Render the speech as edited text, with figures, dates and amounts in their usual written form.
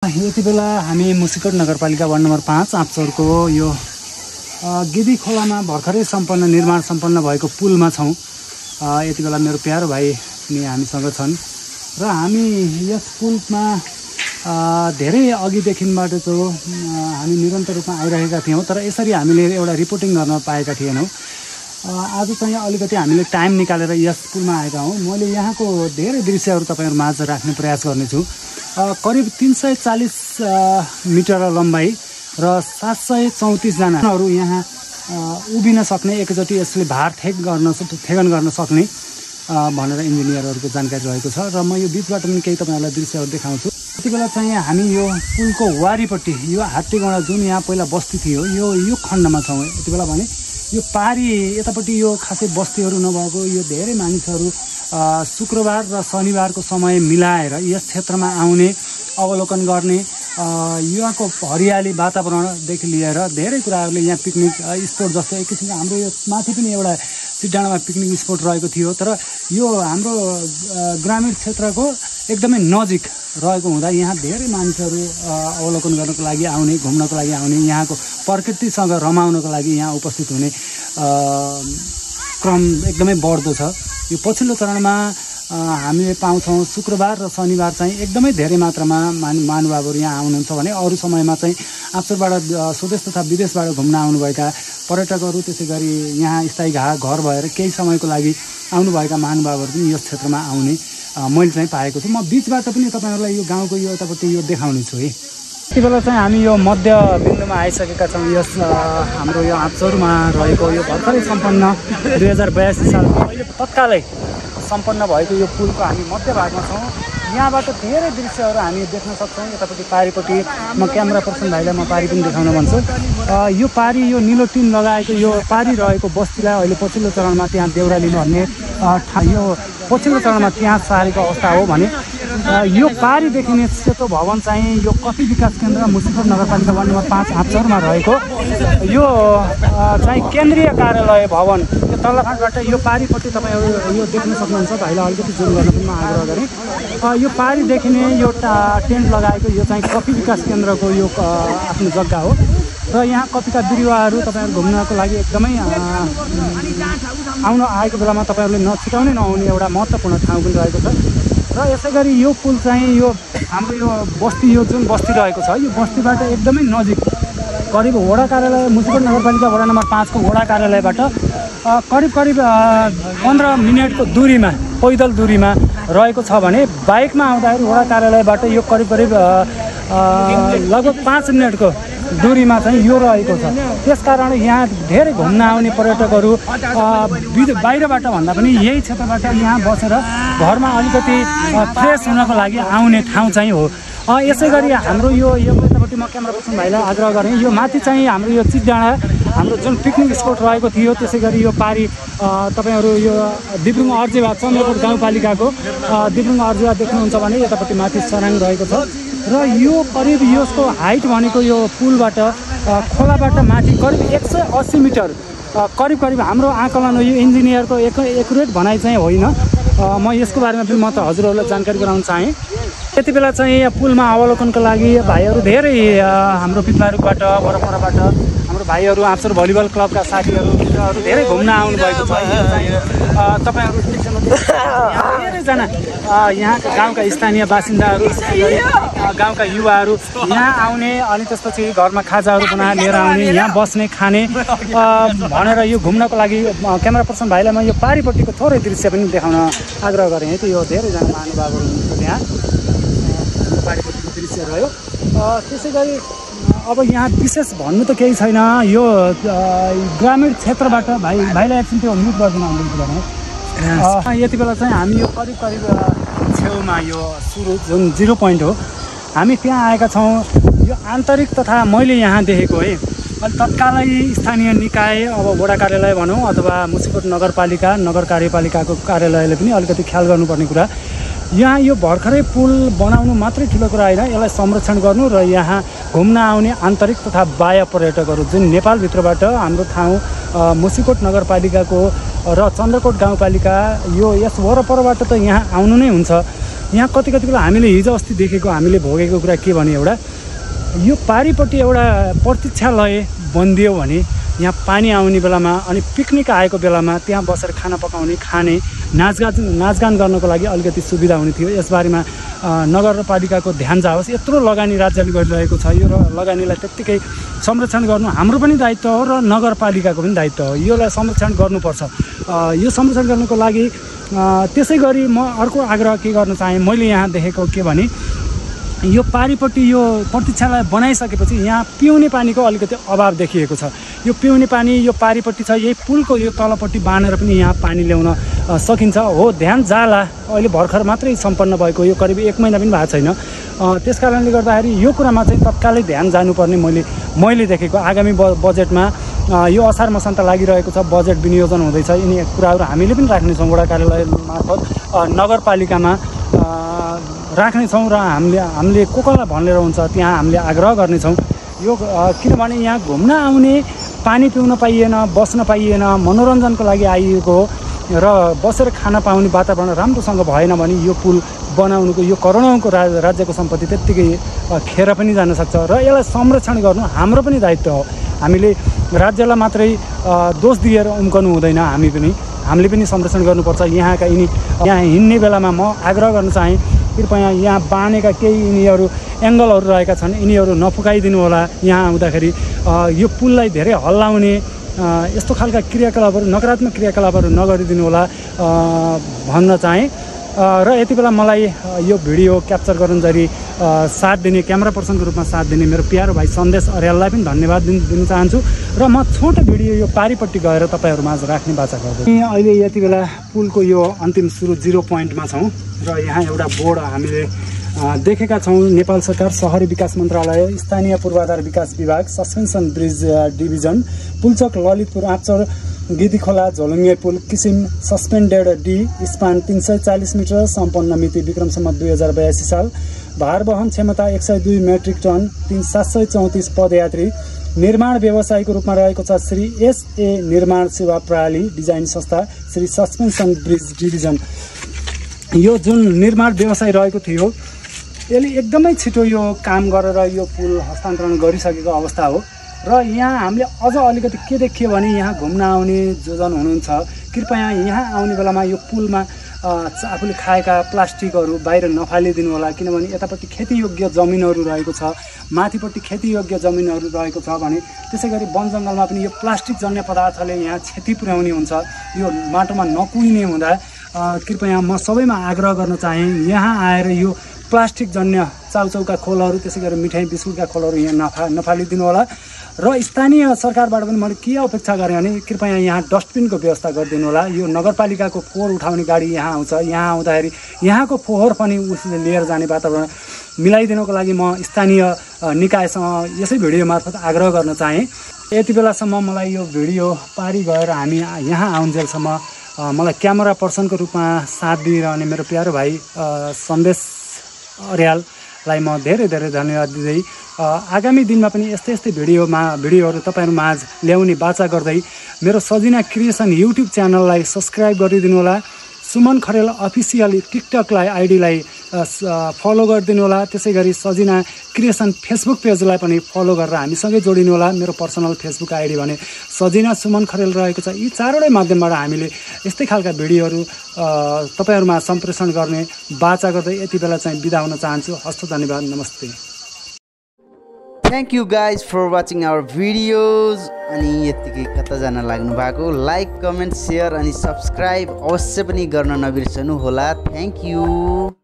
यति बेला हामी मुसिकोट नगरपालिका वार्ड नम्बर 5 आँपचौरको यो गिदी खोलामा भर्खरै निर्माण सम्पन्न भएको पुलमा छौँ। यति बेला मेरो प्यारो भाइ पनि हामीसँग छन् र हामी यस पुलमा धेरै अघिदेखिबाट हामी निरन्तर रूपमा आइरहेका थियौँ, तर यसरी हामीले एउटा रिपोर्टिङ गर्न पाएका थिएनौँ। आज चाहिँ अलिकति हामीले टाइम निकालेर यस पुलमा आएका हौँ। मैले यहाँको धेरै दृश्यहरू तपाईँहरू माझ राख्ने प्रयास गर्नेछु। करिब 340 मिटर लम्बाइ र 734 जनाहरू यहाँ उभिन सक्ने, एकैचोटि यसले भार थेगन गर्न सक्ने भनेर इन्जिनियरहरूको जानकारी रहेको छ र म यो बिचबाट पनि केही तपाईँहरूलाई दृश्यहरू देखाउँछु। यति बेला चाहिँ हामी यो पुलको वारिपट्टि यो हात्तीगडा जुन यहाँ पहिला बस्ती थियो यो खण्डमा छौँ। यति बेला भने यो पारी यतापट्टि यो खासै बस्तीहरू नभएको यो धेरै मानिसहरू शुक्रबार र शनिबारको समय मिलाएर यस क्षेत्रमा आउने, अवलोकन गर्ने, यहाँको हरियाली वातावरणदेखि लिएर धेरै कुराहरूले यहाँ पिकनिक स्पोट जस्तो एक किसिमको हाम्रो यो माथि पनि एउटा सिद्धाडाँमा पिकनिक स्पोट रहेको थियो, तर यो हाम्रो ग्रामीण क्षेत्रको एकदमै नजिक रहेको हुँदा यहाँ धेरै मानिसहरू अवलोकन गर्नको लागि आउने, घुम्नको लागि आउने, यहाँको प्रकृतिसँग रमाउनको लागि यहाँ उपस्थित हुने क्रम एकदमै बढ्दो छ। यो पछिल्लो चरणमा हामीले पाउँछौँ शुक्रबार र शनिबार चाहिँ एकदमै धेरै मात्रामा महानुभावहरू यहाँ आउनुहुन्छ भने अरू समयमा चाहिँ आँपचौरबाट स्वदेश तथा विदेशबाट घुम्न आउनुभएका पर्यटकहरू, त्यसै गरी यहाँ स्थायी घर भएर केही समयको लागि आउनुभएका महानुभावहरू पनि यस क्षेत्रमा आउने मैले चाहिँ पाएको छु। म बिचबाट पनि तपाईँहरूलाई यो गाउँको यो यतापट्टि यो देखाउने छु है। यति बेला चाहिँ हामी यो मध्य बिन्दुमा आइसकेका छौँ। यस हाम्रो यो आँपचौरमा रहेको यो भर्खरै सम्पन्न 2082 सालको यो तत्कालै सम्पन्न भएको यो पुलको हामी मध्य भागमा छौँ। यहाँबाट धेरै दृश्यहरू हामी देख्न सक्छौँ। यतापट्टि पारीपट्टि म क्यामेरा पर्सन भाइलाई म पारी पनि देखाउन भन्छु। यो पारी यो निलो टिन लगाएको यो पारी रहेको बस्तीलाई अहिले पछिल्लो चरणमा त्यहाँ देउराली भन्ने यो पछिल्लो चरणमा त्यहाँ सारेको अवस्था हो भने यो पारी देखिने सेतो भवन चाहिँ यो कफी विकास केन्द्र मुसिकोट नगरपालिका वार्ड नम्बर 5 आँपचौरमा रहेको यो चाहिँ केन्द्रीय कार्यालय भवन। यो तल्लोखाँबाट यो पारीपट्टि तपाईँहरू यो देख्न सक्नुहुन्छ। भाइलाई अलिकति जुम गर्न पनि म आग्रह गरेँ। यो पारी देखिने यो टेन्ट लगाएको यो चाहिँ कफी विकास केन्द्रको यो आफ्नो जग्गा हो र यहाँ कफीका बिरुवाहरू तपाईँहरू घुम्नको लागि एकदमै आएको बेलामा तपाईँहरूले नछुटाउने नआउने एउटा महत्त्वपूर्ण ठाउँ पनि रहेको छ। र यसै गरी यो पुल चाहिँ यो हाम्रो यो बस्ती यो जुन बस्ती रहेको छ यो बस्तीबाट एकदमै नजिक करिब वडा कार्यालय मुसिकोट नगरपालिका वडा नम्बर 5 को वडा कार्यालयबाट करिब 15 मिनटको दूरीमा पैदल दूरीमा रहेको छ भने बाइकमा आउँदाखेरि वडा कार्यालयबाट यो करिब लगभग 5 मिनटको दूरीमा चाहिँ यो रहेको छ। त्यसकारण यहाँ धेरै घुम्न आउने पर्यटकहरू बाहिरबाट भन्दा पनि यही क्षेत्रबाट यहाँ बसेर घरमा अलिकति फ्रेस हुनको लागि आउने ठाउँ चाहिँ हो। यसै गरी हाम्रो यो यतापट्टि म क्यामेरा पर्सन भाइलाई आग्रह गरेँ। यो माथि चाहिँ हाम्रो यो चितडाँडा हाम्रो जुन पिकनिक स्पोट रहेको थियो, त्यसै गरी यो पारी तपाईँहरू यो दिब्रुङ अर्जेवा चन्द्रकोट गाउँपालिकाको दिब्रुङ अर्जेवा देख्नुहुन्छ भने यतापट्टि माथि सराङ रहेको छ र यो करिब यसको हाइट भनेको यो पुलबाट खोलाबाट माथि करिब 180 मिटर करिब हाम्रो आकलन हो। यो इन्जिनियरको एकुरेट भनाइ चाहिँ होइन। म यसको बारेमा पनि म त हजुरहरूलाई जानकारी गराउन चाहेँ। यति बेला चाहिँ पुलमा अवलोकनको लागि भाइहरू धेरै हाम्रो पिपलारुबाट वरपरबाट हाम्रो भाइहरू आँपचौर भलिबल क्लबका साथीहरू धेरै घुम्न आउनुभएको छ। तपाईँहरू धेरैजना यहाँका गाउँका स्थानीय बासिन्दाहरू, गाउँका युवाहरू यहाँ आउने अनि त्यसपछि घरमा खाजाहरू बनाएर लिएर आउने, यहाँ बस्ने खाने भनेर यो घुम्नको लागि क्यामेरा पर्सन भाइलाई म यो पारीपट्टिको थोरै दृश्य पनि देखाउन आग्रह गरेँ। है त यो धेरैजना महानुभावहरू हुनुहुन्छ त्यहाँ पारीपट्टिको दृश्य रह्यो। त्यसै गरी अब यहाँ विशेष भन्नु त केही छैन। यो ग्रामीण क्षेत्रबाट भाइलाई एकछिन त्यो म्युट गरिदिनु आउँदैन। यति बेला चाहिँ हामी यो करिब छेउमा यो सुरु जुन 0 पोइन्ट हो हामी त्यहाँ आएका छौँ। यो आन्तरिक तथा मैले यहाँ देखेको है अनि तत्कालै स्थानीय निकाय अब वडा कार्यालय भनौँ अथवा मुसिकोट नगरपालिका नगर कार्यपालिकाको कार्यालयले पनि अलिकति ख्याल गर्नुपर्ने कुरा यहाँ यो भर्खरै पुल बनाउनु मात्रै ठुलो कुरा होइन, यसलाई संरक्षण गर्नु र यहाँ घुम्न आउने आन्तरिक तथा बाह्य पर्यटकहरू जुन नेपालभित्रबाट हाम्रो ठाउँ मुसिकोट नगरपालिकाको र चन्द्रकोट गाउँपालिका यो यस वरपरबाट त यहाँ आउनु नै हुन्छ। यहाँ कति बेला हामीले हिजो अस्ति देखेको हामीले भोगेको कुरा के भने एउटा यो पारिपट्टि एउटा प्रतीक्षालय बनिदियो भने यहाँ पानी आउने बेलामा अनि पिकनिक आएको बेलामा त्यहाँ बसेर खाना पकाउने खाने नाचगान गर्नको लागि अलिकति सुविधा हुने थियो। यसबारेमा नगरपालिकाको ध्यान जाओस्। यत्रो लगानी राज्यले गरिरहेको छ, यो लगानीलाई त्यत्तिकै संरक्षण गर्नु हाम्रो पनि दायित्व हो र नगरपालिकाको पनि दायित्व हो। योलाई संरक्षण गर्नुपर्छ। यो संरक्षण गर्नुको लागि त्यसै गरी म अर्को आग्रह के गर्न चाहेँ, मैले यहाँ देखेको के भने यो पारिपट्टि यो प्रतीक्षालय बनाइसकेपछि यहाँ पिउने पानीको अलिकति अभाव देखिएको छ। यो पिउने पानी यो पारिपट्टि छ, यही पुलको यो तलपट्टि बाँधेर पनि यहाँ पानी ल्याउन सकिन्छ। हो, ध्यान जाला। अहिले भर्खर मात्रै सम्पन्न भएको, यो करिब 1 महिना पनि भएको छैन। त्यस कारणले गर्दाखेरि यो कुरामा चाहिँ तत्कालै ध्यान जानुपर्ने मैले देखेको। आगामी बजेटमा यो असार मसान्त लागिरहेको छ, बजेट विनियोजन हुँदैछ। यिनी कुराहरू हामीले पनि राख्नेछौँ वडा कार्यालय मार्फत नगरपालिकामा राख्नेछौँ र हामीले कसलाई भनेर हुन्छ त्यहाँ हामीले आग्रह गर्नेछौँ। यो किनभने यहाँ घुम्न आउने, पानी पिउन पाइएन, बस्न पाइएन, मनोरञ्जनको लागि आइएको र बसेर खान पाउने वातावरण राम्रोसँग भएन भने यो पुल बनाउनुको यो करोडौँको राज्यको सम्पत्ति त्यत्तिकै खेर पनि जान सक्छ र यसलाई संरक्षण गर्नु हाम्रो पनि दायित्व हो। हामीले राज्यलाई मात्रै दोष दिएर उम्कनु हुँदैन, हामीले पनि संरक्षण गर्नुपर्छ। यहाँ हिँड्ने बेलामा म आग्रह गर्न चाहेँ, कृपया यहाँ बाँधेका केही यिनीहरू एङ्गलहरू रहेका छन्, यिनीहरू नफुकाइदिनु होला। यहाँ आउँदाखेरि यो पुललाई धेरै हल्लाउने यस्तो खालका क्रियाकलापहरू, नकारात्मक क्रियाकलापहरू नगरिदिनु होला भन्न चाहेँ। र यति बेला मलाई यो भिडियो क्याप्चर गर्नुजरी साथ दिने, क्यामेरा पर्सनको रूपमा साथ दिने मेरो प्यारो भाइ सन्देश अर्याललाई पनि धन्यवाद दिन चाहन्छु। र म छोटो भिडियो यो पारिपट्टि गएर तपाईँहरूमा आज राख्ने बाचा गर्छु। अहिले यति बेला पुलको यो अन्तिम सुरु 0 पोइन्टमा छौँ र यहाँ एउटा बोर्ड हामीले देखेका छौँ। नेपाल सरकार शहरी विकास मन्त्रालय, स्थानीय पूर्वाधार विकास विभाग, suspension bridge division, Pulchowk Lalitpur आँचर गिदी खोला झोलुङ्गे पुल किसिम सस्पेन्डेड डी, स्पान 340 मिटर, सम्पन्न मिति विक्रम सम्वत 2082 साल, भार वहन क्षमता 102 मेट्रिक टन, 734 पदयात्री, निर्माण व्यवसायको रूपमा रहेको छ श्री SA निर्माण सेवा प्रणाली डिजाइन संस्था, श्री सस्पेन्सन ब्रिज डिभिजन। यो जुन निर्माण व्यवसाय रहेको थियो यसले एकदमै छिटो यो काम गरेर यो पुल हस्तान्तरण गरिसकेको अवस्था हो। र यहाँ हामीले अझ अलिकति के देखियो भने यहाँ घुम्न आउने जो जन हुनुहुन्छ कृपया यहाँ आउने बेलामा यो पुलमा आफूले खाएका प्लास्टिकहरू बाहिर नफालिदिनु होला। किनभने यतापट्टि खेतीयोग्य जमिनहरू रहेको छ, माथिपट्टि खेतीयोग्य जमिनहरू रहेको छ भने त्यसै गरी वन जङ्गलमा पनि यो प्लास्टिक जन्य पदार्थले यहाँ क्षति पुर्याउने हुन्छ। यो माटोमा नकुहिने हुँदा कृपया म सबैमा आग्रह गर्न चाहेँ, यहाँ आएर यो प्लास्टिक जन्य चाउचाउका खोलहरू, त्यसै गरी मिठाई बिस्कुटका खोलहरू यहाँ नफालिदिनु होला। र स्थानीय सरकारबाट पनि मैले के अपेक्षा गरेँ भने कृपया यहाँ डस्टबिनको व्यवस्था गरिदिनु होला। यो नगरपालिकाको फोहोर उठाउने गाडी यहाँ आउँछ, यहाँ आउँदाखेरि यहाँको फोहोर पनि उसले लिएर जाने वातावरण मिलाइदिनको लागि म स्थानीय निकायसँग यसै भिडियो मार्फत आग्रह गर्न चाहेँ। यति बेलासम्म मलाई यो भिडियो पारी गएर हामी यहाँ आउन्जेलसम्म मलाई क्यामेरा पर्सनको रूपमा साथ दिइरहने मेरो प्यारो भाइ सन्देश अर्याललाई म धेरै धन्यवाद दिँदै आगामी दिनमा पनि यस्तै भिडियोहरू तपाईँहरू माझ ल्याउने बाचा गर्दै मेरो सजिना क्रिएसन युट्युब च्यानललाई सब्सक्राइब गरिदिनु होला। सुमन खरेल अफिसियल टिकटकलाई आइडीलाई फलो गरिदिनु होला। त्यसै गरी सजिना क्रिएसन फेसबुक पेजलाई पनि फलो गरेर हामीसँगै जोडिनु होला। मेरो पर्सनल फेसबुक आइडी भने सजिना सुमन खरेल रहेको छ। यी चारवटै माध्यमबाट हामीले यस्तै खालका भिडियोहरू तपाईँहरूमा सम्प्रेषण गर्ने बाचा गर्दै यति बेला चाहिँ बिदा हुन चाहन्छु। हस्त धन्यवाद, नमस्ते। Thank you guys for watching our videos. अनि यतिकै कता जान लाग्नु भएको, लाइक कमेन्ट सेयर अनि सब्सक्राइब अवश्य पनि गर्न नबिर्सनु होला। Thank you.